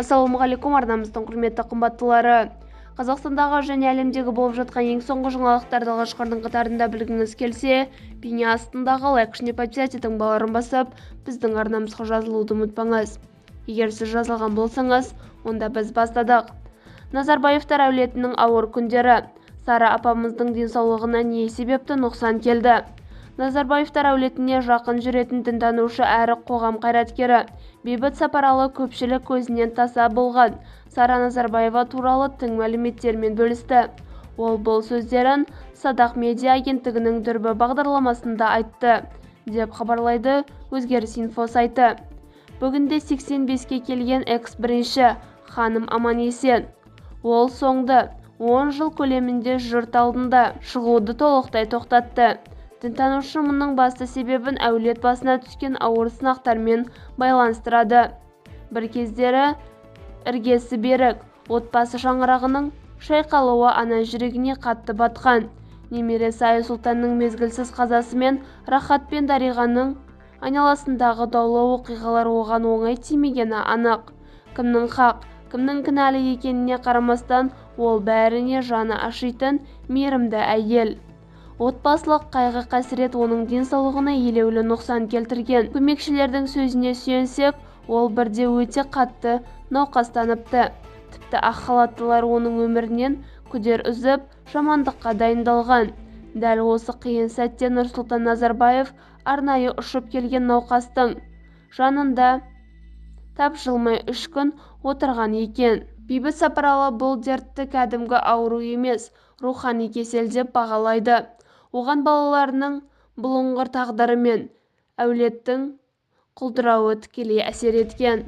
Ассалаумағалейкум, арнамыздың құрметті қымбаттылары. Қазақстандағы және әлемдегі болып жатқан ең соңғы жаңалықтарды алғашқылардың қатарында білгіңіз келсе, бейне астындағы лайк және подписать таңбаларын басып, біздің арнамызға жазылуды ұмытпаңыз. Егер сіз жазылған болсаңыз, онда біз бастадық. Назарбаевтар әулетінің ауыр күндері. Сара апамыздың денсаулығына не себепті нұқсан келді? Назарбаевтар әулетіне жақын жүретін дінтанушы әрі қоғам қайраткері Бейбіт Сапаралы көпшілік көзінен таса болған Сара Назарбаева туралы тың мәліметтермен бөлісті. Ол бұл сөздерін Садақ медиа агенттігінің дүрбі бағдарламасында айтты, деп хабарлайды Өзгеріс инфо сайты. Бүгінде 85-ке келген экс-бірінші ханым аман-есен. Ол соңды 10 жыл көлемінде жұрт алдында шығуды толықтай тоқтатты. Дінтанушы мұның басты себебін әулет басына түскен ауыр сынақтармен байланыстырады. Бір кездері іргесі берік отбасы шаңырағының шайқалуы ана жүрегіне қатты батқан. Немересі Айсұлтанның мезгілсіз қазасы мен Рахат пен Дариғаның айналасындағы даулы оқиғалар оған оңай тимегені анық. Кімнің хақ, кімнің кінәлі екеніне қарамастан, ол бәріне жаны ашитын мейірімді әйел. Отбасылық қайғы-қасірет оның денсаулығына елеулі нұқсан келтірген. Көмекшілердің сөзіне сүйенсек, ол бірде өте қатты науқастаныпты. Тіпті ақ халаттылар оның өмірінен күдер үзіп, жамандыққа дайындалған. Дәл осы қиын сәтте Нұрсұлтан Назарбаев арнайы ұшып келген науқастың жанында тапжылмай 3 күн отырған екен. Бейбіт Сапаралы бұл дертті кәдімгі ауру емес, рухани кесел деп бағалайды. Оған балаларының бұлыңғыр тағдыры мен әулеттің құлдырауы тікелей әсер еткен.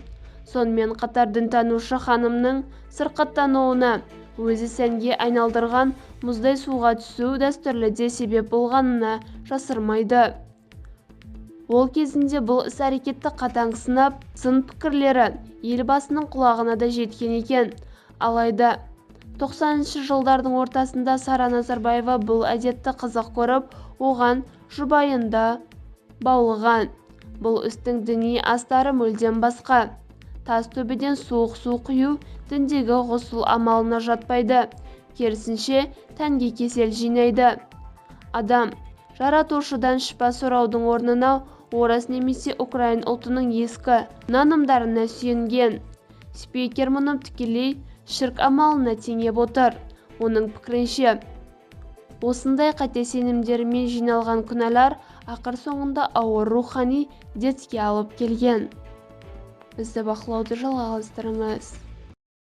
Сонымен қатар дінтанушы ханымның сырқаттануына өзі сәнге айналдырған мұздай суға түсу дәстүрлі де себеп болғанына жасырмайды. Ол кезінде бұл іс-әрекетті қатаң сынап, сын пікірлері елбасының құлағына да жеткен екен. Алайда 90-шы жылдардың ортасында Сара Назарбаева бұл әдетті қызық көріп, оған жұбайында баулыған. Бұл істің діни астары мүлдем басқа. Тас төбеден суық су құю діндегі ғұсыл амалына жатпайды. Керісінше, тәнге кесел жинайды. Адам жаратушыдан шипа сұраудың орнына орыс немесе украин ұлтының ескі нанымдарына сүйенген. Спикер мұны тікелей шірк амалына теңеп отыр. Оның пікірінше, осындай қате сенімдерімен жиналған күнәлар ақыр соңында ауыр рухани дертке алып келген. Бізді бақылауды жалғастырыңыз.